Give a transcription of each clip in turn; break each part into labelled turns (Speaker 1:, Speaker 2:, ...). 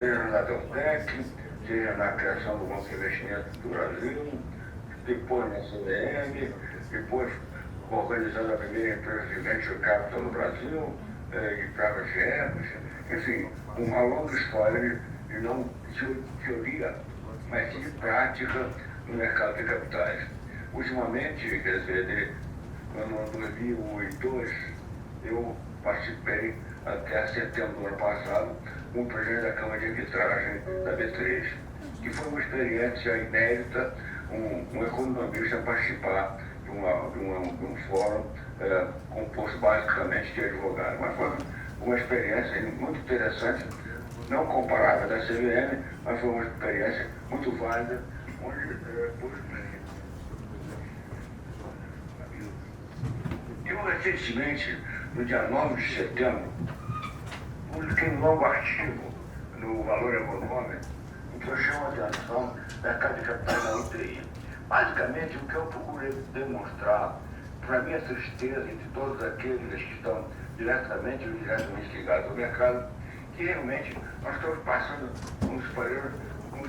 Speaker 1: seja na Deltec, seja na criação do Banco de Investimentos do Brasil, depois na CVM, depois organizando a primeira empresa de Venture Capital no Brasil, de Private Equity, enfim, uma longa história de não de teoria, mas de prática no mercado de capitais. Ultimamente, quer dizer, no ano 2002, eu participei até setembro do ano passado como presidente da Câmara de Arbitragem da B3, que foi uma experiência inédita, um economista participar de um fórum composto basicamente de advogados. Mas foi uma experiência muito interessante, não comparável da CVM, mas foi uma experiência muito válida, onde eu recentemente, no dia 9 de setembro, publiquei um longo artigo no Valor Econômico, em que eu chamo a atenção da mercado de capitais na UTI. Basicamente, o que eu procurei demonstrar, para minha tristeza e de todos aqueles que estão diretamente ou indiretamente ligados ao mercado, que realmente nós estamos passando um dos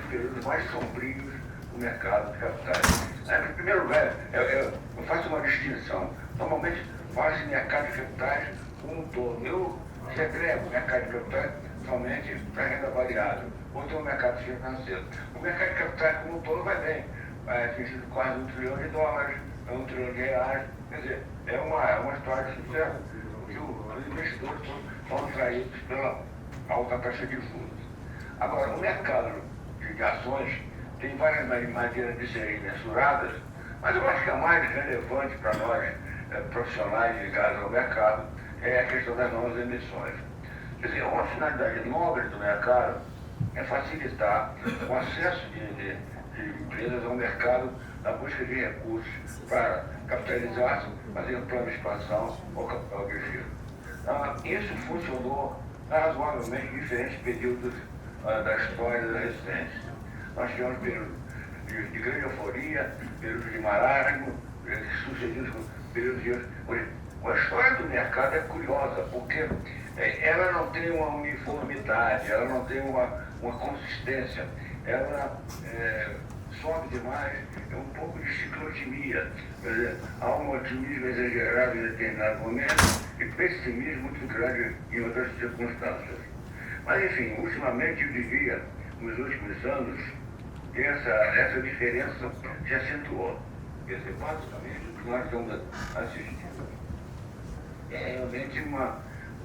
Speaker 1: períodos mais sombrios do mercado de capitais. Em primeiro lugar, eu faço uma distinção. Normalmente, faz mercado de capitais como um todo. Eu segrego o mercado de capitais somente para renda variável, ou tem o mercado financeiro. O mercado de capitais como um todo vai bem, vai atingir quase $1 trilhão, $1 trilhão, quer dizer, é uma história de sucesso, que os investidores são atraídos pela alta taxa de juros. Agora, o mercado de ações tem várias maneiras de serem mensuradas, mas eu acho que a mais relevante para nós, profissionais ligados ao mercado, é a questão das novas emissões. Quer dizer, uma finalidade nobre do mercado é facilitar o acesso de empresas ao mercado na busca de recursos para capitalizar-se, fazer um plano de expansão ou capital de giro. Isso funcionou razoavelmente em diferentes períodos da história da recente. Nós tivemos períodos de grande euforia, períodos de marasmo, sucedidos com períodos de... A história do mercado é curiosa, porque ela não tem uma uniformidade, ela não tem uma consistência, ela sobe demais, é um pouco de ciclotimia. Quer dizer, há um otimismo exagerado em determinado momento e pessimismo muito grande em outras circunstâncias. Mas, enfim, ultimamente eu diria, nos últimos anos, que essa diferença se acentuou. Quer dizer, basicamente, o que nós estamos assistindo é realmente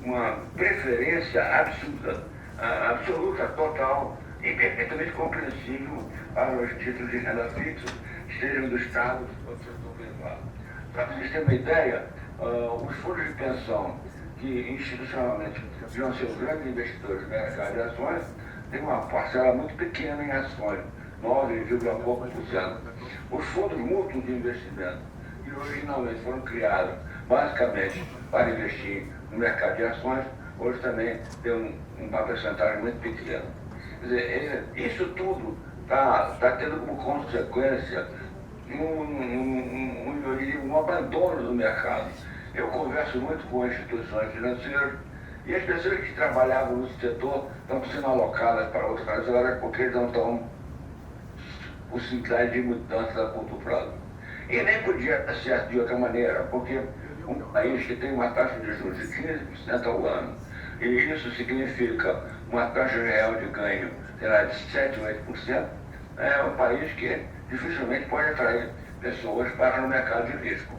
Speaker 1: uma preferência absoluta, total e perfeitamente compreensível para os títulos de renda fixa, sejam do Estado ou do setor privado. Para vocês terem uma ideia, os fundos de pensão que institucionalmente deviam ser os grandes investidores do mercado de ações têm uma parcela muito pequena em ações, 9,pouco%. Os fundos mútuos de investimento, que originalmente foram criados basicamente para investir no mercado de ações, hoje também tem uma percentagem muito pequena. Quer dizer, isso tudo está tendo como consequência um abandono do mercado. Eu converso muito com instituições financeiras e as pessoas que trabalhavam no setor estão sendo alocadas para outras áreas porque eles não estão possibilidade de mudança a curto prazo. E nem podia ser de outra maneira, porque um país que tem uma taxa de juros de 15% ao ano, e isso significa uma taxa real de ganho, será de 7 ou 8%, é um país que dificilmente pode atrair pessoas para o mercado de risco.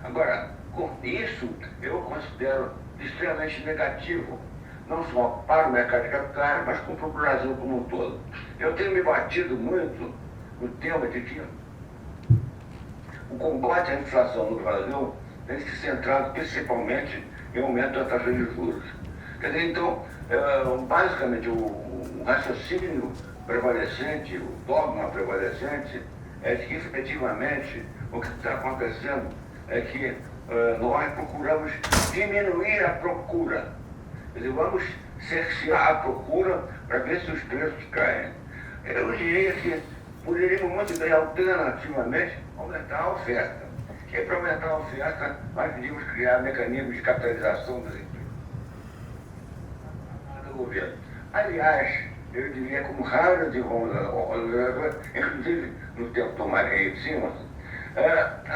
Speaker 1: Agora, com isso, eu considero extremamente negativo, não só para o mercado de capitais, mas para o Brasil como um todo. Eu tenho me batido muito no tema de que o combate à inflação no Brasil tem se centrado principalmente em aumento da taxa de juros. Quer dizer, então, basicamente, o raciocínio prevalecente, o dogma prevalecente, é que efetivamente o que está acontecendo é que nós procuramos diminuir a procura. Quer dizer, vamos cercear a procura para ver se os preços caem. Eu diria que poderíamos muito bem, alternativamente, aumentar a oferta. E para aumentar a oferta, nós devíamos criar mecanismos de capitalização das empresas do governo. Aliás, eu diria como raras e inclusive no tempo do Marinho de cima,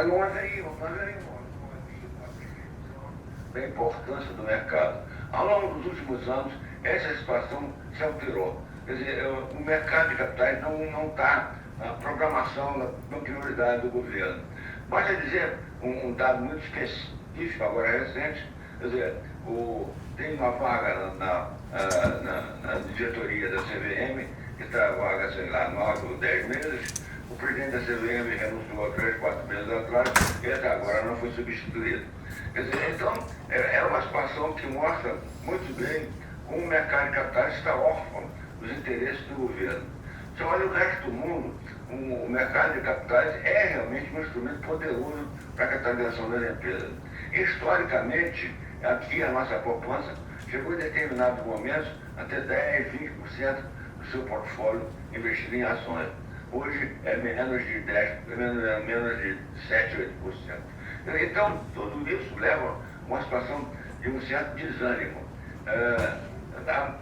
Speaker 1: não haveria uma da importância do mercado. Ao longo dos últimos anos, essa situação se alterou. Quer dizer, o mercado de capitais não está na programação, na prioridade do governo. Basta dizer um dado muito específico, agora recente, quer dizer, tem uma vaga na diretoria da CVM, que está a vaga, sei lá, 9 ou 10 meses. O presidente da CVM renunciou há 3, 4 meses atrás e até agora não foi substituído. Quer dizer, então, é uma situação que mostra muito bem como o mercado de capitais está órfão dos interesses do governo. Se olha o resto do mundo, o mercado de capitais é realmente um instrumento poderoso para a capitalização das empresas. Historicamente, aqui a nossa poupança chegou em determinados momentos até 10, 20% do seu portfólio investido em ações. Hoje é menos de 10%, menos de 7, 8%. Então, tudo isso leva a uma situação de um certo desânimo. A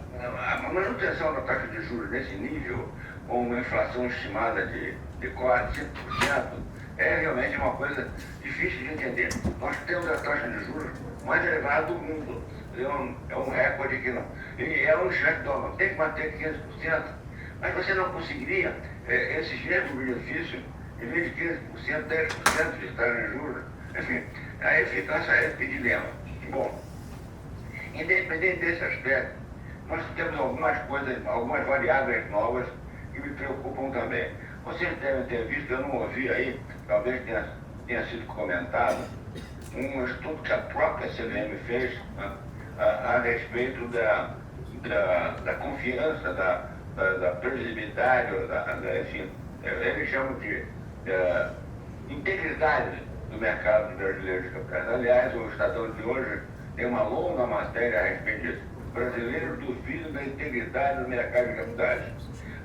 Speaker 1: manutenção da taxa de juros nesse nível, com uma inflação estimada de 4, 5%, é realmente uma coisa difícil de entender. Nós temos a taxa de juros mais elevada do mundo. É um recorde que não. E é um cheque-toma, tem que manter 15%. Mas você não conseguiria esses mesmos benefícios, em vez de 15%, 10% de taxa de juros. Enfim, a eficácia é esse dilema. Bom, independente desse aspecto, nós temos algumas coisas, algumas variáveis novas que me preocupam também. Vocês devem ter visto, eu não ouvi aí, talvez tenha sido comentado, um estudo que a própria CVM fez, né, a respeito da confiança, da previsibilidade, enfim, eles chamam de integridade do mercado brasileiro de capitais. Aliás, o Estadão de hoje tem uma longa matéria a respeito disso. Brasileiros duvidam da integridade do mercado de capitais.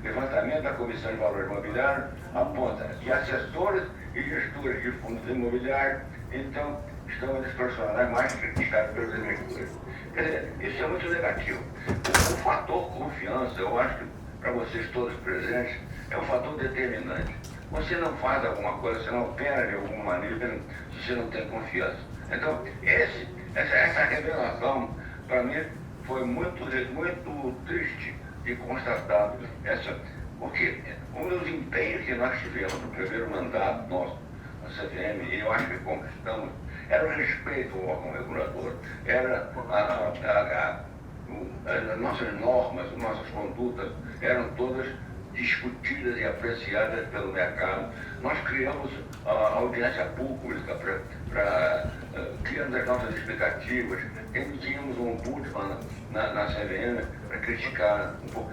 Speaker 1: Levantamento da Comissão de Valores Imobiliários aponta que assessores e gestores de fundos imobiliários, então, estão entre os profissionais mais criticados pelos investidores. Quer dizer, isso é muito negativo. O fator confiança, eu acho que para vocês todos presentes, é um fator determinante. Você não faz alguma coisa, você não opera de alguma maneira se você não tem confiança. Então, essa revelação, para mim, foi muito triste de constatar porque um dos empenhos que nós tivemos no primeiro mandato nosso, na CVM, e eu acho que conquistamos, era o respeito ao órgão regulador, era as nossas normas, nossas condutas eram todas discutidas e apreciadas pelo mercado. Nós criamos a audiência pública para criando as nossas expectativas. Emitimos um ombudsman na CVM para criticar um pouco.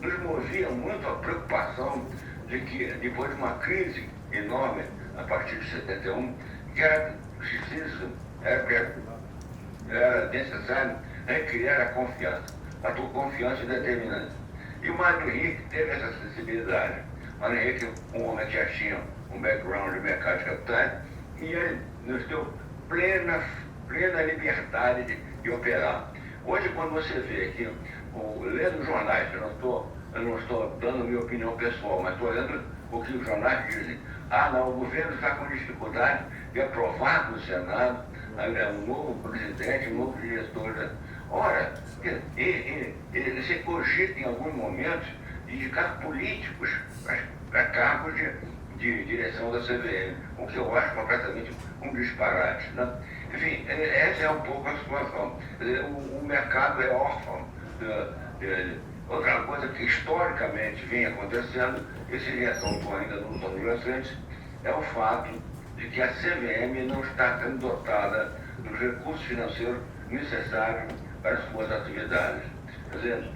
Speaker 1: Nos movia muito a preocupação de que, depois de uma crise enorme, a partir de 71, que era preciso, era necessário recriar a confiança. A tua confiança é determinante. E o Mário Henrique teve essa sensibilidade. O Mário Henrique, um homem que já tinha um background de mercado de capitais, e ele nos deu plena liberdade de operar. Hoje, quando você vê que, lendo jornais, eu não estou dando minha opinião pessoal, mas estou lendo o que os jornais dizem. Não, o governo está com dificuldade de aprovar no Senado um novo presidente, um novo diretor. Ora, você cogita em alguns momentos de indicar políticos para cargos de direção da CVM, o que eu acho completamente um disparate. Né? Enfim, essa é um pouco a situação. O mercado é órfão. Outra coisa que historicamente vem acontecendo, esse ressaltou ainda nos anos recentes, é o fato de que a CVM não está sendo dotada dos recursos financeiros necessários para as suas atividades. Quer dizer,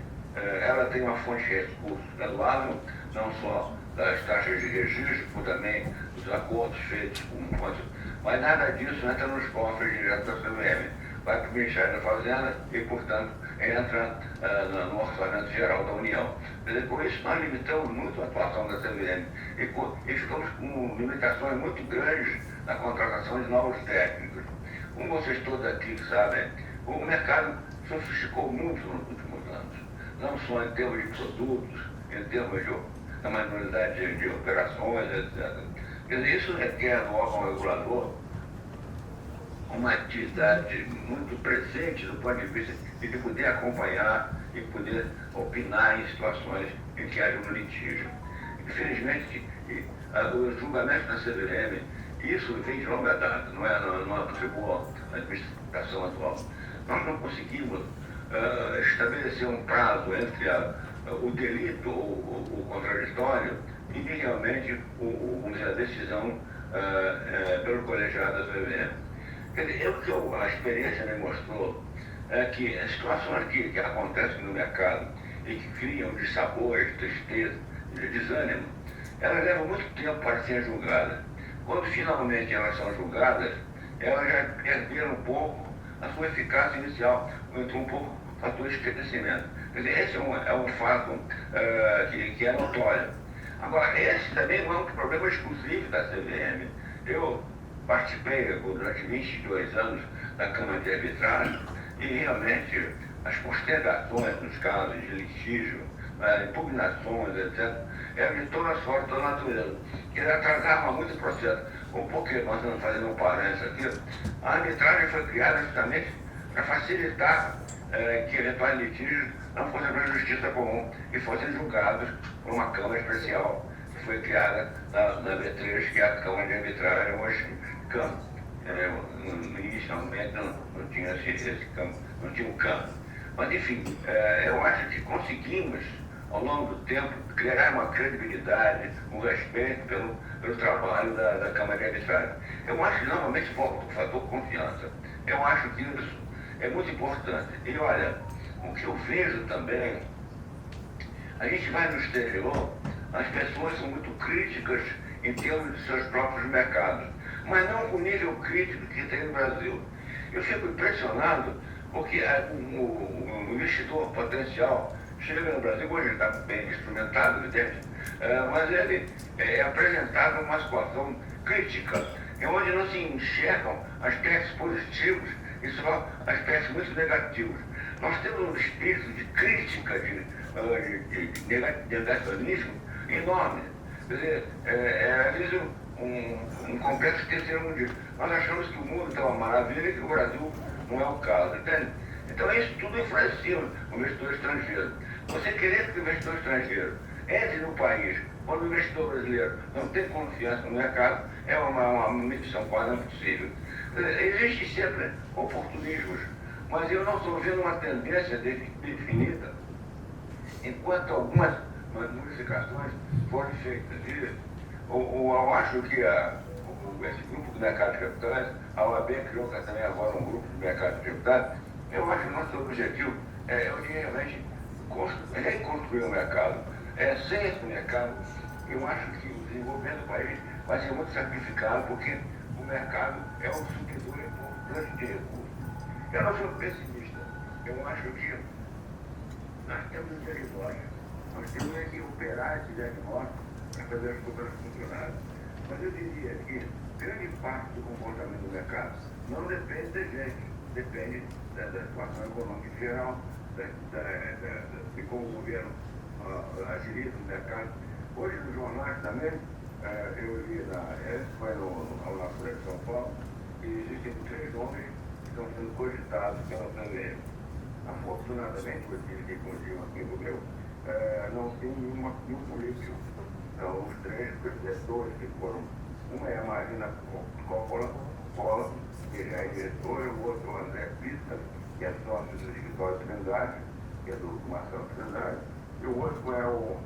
Speaker 1: ela tem uma fonte de recursos razoável, não só das taxas de registro, como também dos acordos feitos com fontes, mas nada disso entra nos cofres direto da CVM. Vai para o Ministério da Fazenda e, portanto, entra no Orçamento Geral da União. Quer dizer, com isso, nós limitamos muito a atuação da CVM e ficamos com limitações muito grandes na contratação de novos técnicos. Como vocês todos aqui sabem, o mercado sofisticou muito nos últimos anos. não só em termos de produtos, em termos da manualidade de operações, etc. Quer dizer, isso requer no órgão regulador uma atividade muito presente do ponto de vista de poder acompanhar e poder opinar em situações em que haja um litígio. Infelizmente, o julgamento da CVM, isso vem de longa data, não atribua à administração atual. Nós não conseguimos estabelecer um prazo entre o delito, o contraditório, e realmente a decisão pelo colegiado da CVM. Quer dizer, a experiência me mostrou que as situações que acontecem no mercado e que criam dissabores, tristeza, desânimo, elas levam muito tempo para serem julgadas. Quando finalmente elas são julgadas, elas já perderam um pouco a sua eficácia inicial, ou entrou um pouco o fator de esquecimento. Quer dizer, esse é um fato que é notório. Agora, esse também não é um problema exclusivo da CVM. Eu participei durante 22 anos da Câmara de Arbitragem e realmente as postergações nos casos de litígio, impugnações, etc., eram de toda sorte, toda natureza, que atrasava muito o processo. Porque nós estamos fazendo um parênteses aqui, a arbitragem foi criada justamente para facilitar que eventuais litígios não fossem para a justiça comum e fossem julgados por uma Câmara especial, que foi criada na B3, que é a Câmara de Arbitragem hoje campo. Inicialmente não tinha esse campo, não tinha um campo. Mas, enfim, eu acho que conseguimos, ao longo do tempo, criar uma credibilidade, um respeito pelo trabalho da Câmara de Arbitragem. Eu acho que, novamente, volta o fator confiança. Eu acho que isso é muito importante. E, olha, o que eu vejo também, a gente vai no exterior, as pessoas são muito críticas em termos de seus próprios mercados, mas não com o nível crítico que tem no Brasil. Eu fico impressionado porque o investidor potencial chega no Brasil, hoje está bem instrumentado, evidente, mas ele é apresentado numa situação crítica, onde não se enxergam aspectos positivos e só aspectos muito negativos. Nós temos um espírito de crítica, de negacionismo enorme. Quer dizer, às vezes um complexo terceiro mundial. Nós achamos que o mundo está uma maravilha e que o Brasil não é o caso, entende? Então isso tudo influencia o investidor estrangeiro. Você querer que o investidor estrangeiro entre no país, quando o investidor brasileiro não tem confiança no mercado, é uma missão quase impossível. Existe sempre oportunismos, mas eu não estou vendo uma tendência definida, enquanto algumas modificações foram feitas. Eu acho que esse grupo do mercado de capitais, a OAB criou também agora um grupo de mercado de capitais. Eu acho que o nosso objetivo é realmente reconstruir o mercado. Sem esse mercado, eu acho que o desenvolvimento do país vai ser muito sacrificado, porque o mercado é um supridor importante de recursos. Eu não sou pessimista. Eu acho que nós temos um território. Nós temos que operar esse diagnóstico para fazer as coisas funcionarem. Mas eu diria que grande parte do comportamento do mercado não depende da gente, depende da situação econômica geral, de como o governo agiliza o mercado. Hoje nos jornais também, eu li foi na Folha de São Paulo, que existem 3 homens que estão sendo cogitados pela pandemia. Afortunadamente, eu tive que um amigo meu, não tem nenhum político. Então, os 3 pessoas que foram, uma é a Marina Coppola, que já é diretora, o outro é o André Pista, que é sócio do escritório Trindade, que é do Marcelo Trindade, e o outro é o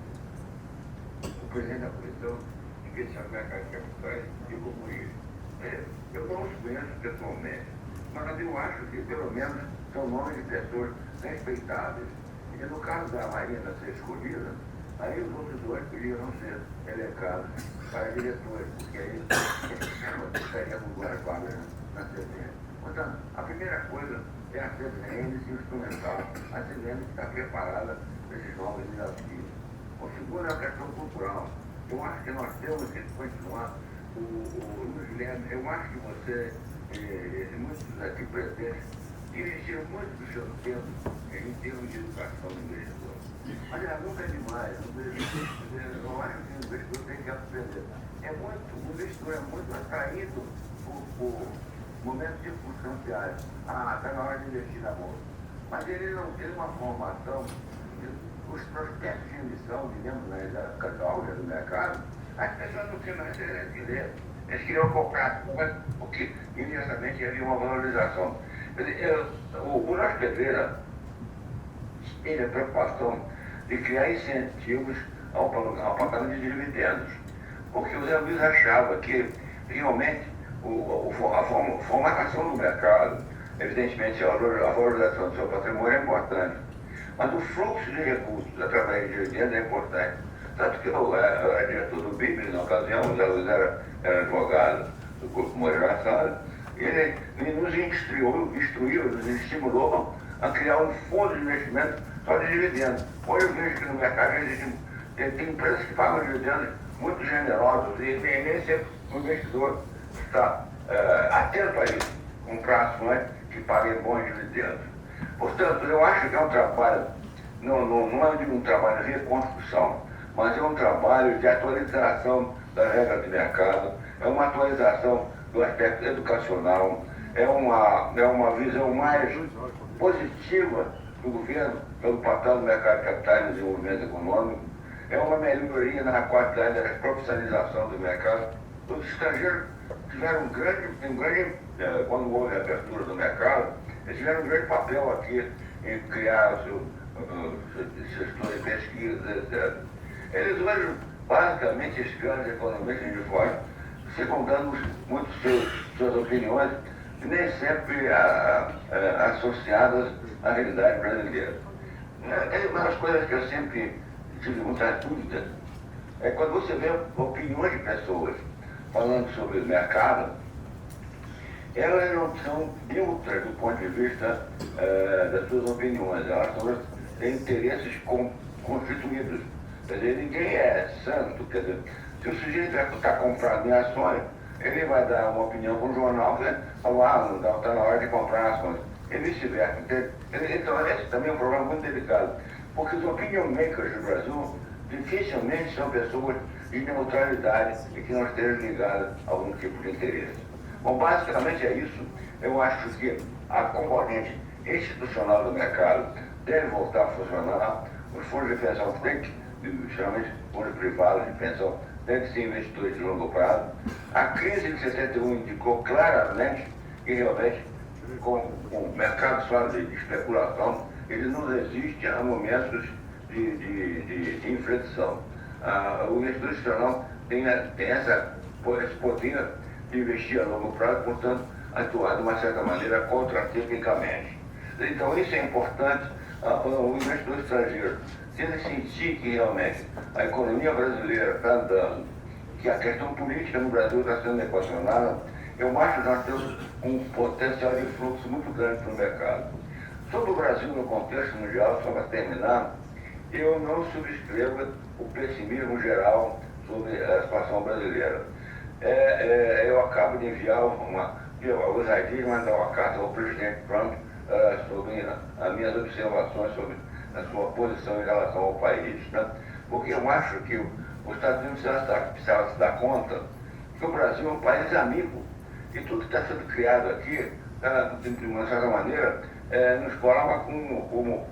Speaker 1: presidente da Comissão de Investimentos no Mercado de Capitais e Comunismo. Eu não os conheço pessoalmente, mas eu acho que pelo menos são nomes de pessoas respeitáveis. E no caso da Marina ser escolhida, aí os outros 2 poderiam ser elencados para diretores, porque aí estaríamos duas vagas na CVM. Portanto, a primeira coisa é a CVM se instrumental, a CVM que está preparada para esses novos desafios. O segundo é a questão cultural. Eu acho que nós temos que continuar. O Luiz Guilherme, eu acho que você, muitos aqui presentes, investiram muito do seu tempo em termos de educação do investidor. Mas nunca é demais. Eu acho que o investidor tem que aprender. O investidor é muito atraído por momentos circunstanciais. Está na hora de investir na bolsa. Mas ele não tem uma formação. Os prospectos de emissão, digamos, da catáloga do mercado, as pessoas não tinham mais interesse em ler. Eles queriam comprar, porque imediatamente havia uma valorização. O Brás Pedreira teve a preocupação de criar incentivos ao pagamento de dividendos, porque o Zé Luiz achava que realmente a formatação do mercado, evidentemente a valorização do seu patrimônio é importante, mas o fluxo de recursos através de dividendos é importante. Tanto que eu era diretor do BIB na ocasião, o Zé Luiz era advogado do Grupo Moreira Salles, ele nos instruiu, nos estimulou a criar um fundo de investimento só de dividendos. Hoje eu vejo que no mercado tem empresas que pagam dividendos muito generosos e nem sempre o investidor está atento a isso, comprar ações que paguem bons dividendos. Portanto, eu acho que é um trabalho, não é um trabalho de reconstrução, mas é um trabalho de atualização das regras de mercado, é uma atualização do aspecto educacional, é uma visão mais positiva do governo pelo papel do mercado de capitais no desenvolvimento econômico, é uma melhoria na qualidade da profissionalização do mercado. Os estrangeiros tiveram quando houve a abertura do mercado, eles tiveram um grande papel aqui em criar seus setores de pesquisa, etc. Eles hoje, basicamente, esses grandes economistas de fora, ficam dando muito suas opiniões, nem sempre associadas à realidade brasileira. Uma das coisas que eu sempre tive muita dúvida é quando você vê opiniões de pessoas falando sobre o mercado, elas não são neutras do ponto de vista das suas opiniões, elas têm interesses constituídos. Quer dizer, ninguém é santo, quer dizer, se o sujeito está comprado em ações, ele vai dar uma opinião para o jornal, né? Falar, não está na hora de comprar ações. E vice-versa. Então, esse também é um problema muito delicado, porque os opinion makers do Brasil dificilmente são pessoas de neutralidade e que não estejam ligadas a algum tipo de interesse. Bom, basicamente é isso. Eu acho que a componente institucional do mercado deve voltar a funcionar. Os fundos de pensão têm que, geralmente fundos privados de pensão, devem ser investidores de longo prazo. A crise de 71 indicou claramente que realmente com o mercado só de especulação, ele não resiste a momentos de inflexão. O investidor institucional tem esse poder de investir a longo prazo, portanto, atuar de uma certa maneira contraciclicamente. Então, isso é importante. O investidor estrangeiro, se ele sentir que realmente a economia brasileira está andando, que a questão política no Brasil está sendo equacionada, eu acho que nós temos um potencial de fluxo muito grande para o mercado. Sobre o Brasil no contexto mundial, só para terminar, eu não subscrevo o pessimismo geral sobre a situação brasileira. Eu acabo de enviar o ousadia mandar uma carta ao presidente Trump sobre as minhas observações sobre a sua posição em relação ao país, né? Porque eu acho que os Estados Unidos precisam se dar conta que o Brasil é um país amigo e tudo que está sendo criado aqui, de uma certa maneira, nos coloca como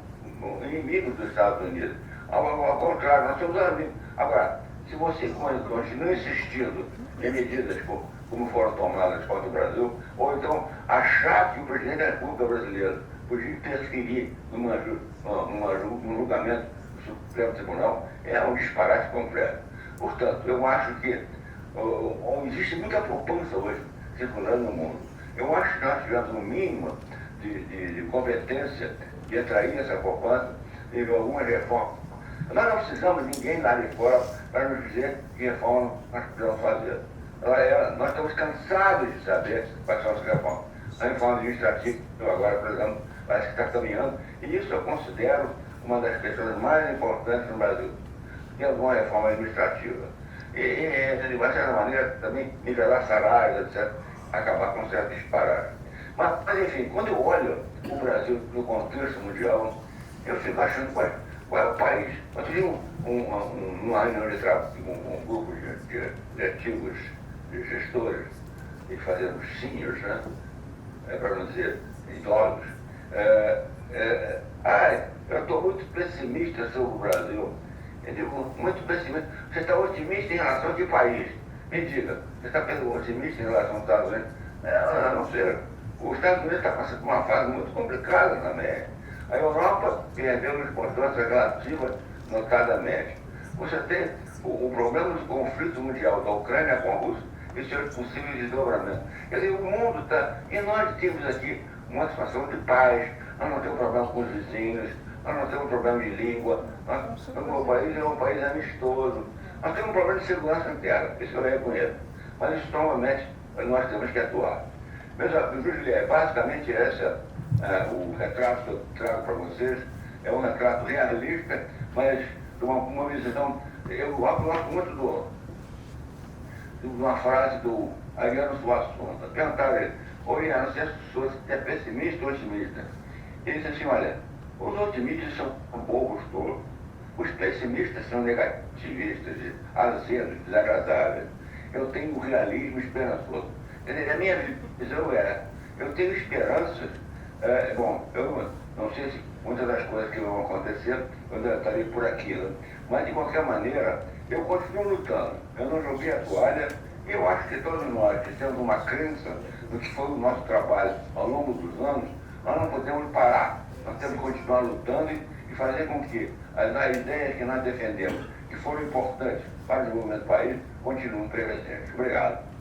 Speaker 1: inimigos dos Estados Unidos. Ao contrário, nós somos amigos. Agora, se você continua insistindo em medidas como foram tomadas contra o Brasil, ou então achar que o presidente da República Brasileira podia interferir num julgamento do Supremo Tribunal, é um disparate completo. Portanto, eu acho que existe muita poupança hoje circulando no mundo. Eu acho que nós tivemos um mínimo de competência de atrair essa poupança e algumas reformas. Nós não precisamos de ninguém lá de fora para nos dizer que reforma nós precisamos fazer. Nós estamos cansados de saber quais são as reformas. A reforma administrativa, agora, por exemplo, parece que está caminhando, e isso eu considero uma das questões mais importantes no Brasil. Tem alguma reforma administrativa. De uma certa maneira, também nivelar salários, etc., acabar com certo disparate. Mas, enfim, quando eu olho o Brasil no contexto mundial, eu fico achando qual é o país. Nós tivemos uma reunião de trabalho com um grupo de antigos de gestores, e fazendo seniors, né? Para não dizer idosos. Eu estou muito pessimista sobre o Brasil. Eu digo, muito pessimista. Você está otimista em relação a que país? Me diga, você está otimista em relação aos Estados Unidos? Não sei. Os Estados Unidos está passando por uma fase muito complicada também. A Europa perdeu uma importância relativa notadamente. Você tem o problema do conflito mundial da Ucrânia com a Rússia e seus possíveis desdobramentos. Quer dizer, o mundo está... E nós temos aqui uma situação de paz, nós não temos problema com os vizinhos, nós não temos problema de língua, o país é um país amistoso. Nós temos um problema de segurança interna, isso eu reconheço. Mas isso, novamente, nós temos que atuar. Meus amigos, Julié, basicamente esse é o retrato que eu trago para vocês. É um retrato realista, mas de uma visão... Eu gosto muito de uma frase do Ariano Suassuna. Perguntaram a ele, Ariano, você é pessimista ou otimista? Ele disse assim, olha, os otimistas são bobos todos. Os pessimistas são negativistas, azedos, desagradáveis. Eu tenho o realismo esperançoso. Quer dizer, a minha visão eu tenho esperanças. Bom, eu não sei se muitas das coisas que vão acontecer, eu ainda estarei por aqui, né? Mas, de qualquer maneira, eu continuo lutando. Eu não joguei a toalha. E eu acho que todos nós que temos uma crença no que foi o nosso trabalho ao longo dos anos, nós não podemos parar. Nós temos que continuar lutando e fazer com que as ideias que nós defendemos, que foram importantes para o desenvolvimento do país, continuem presentes. Obrigado.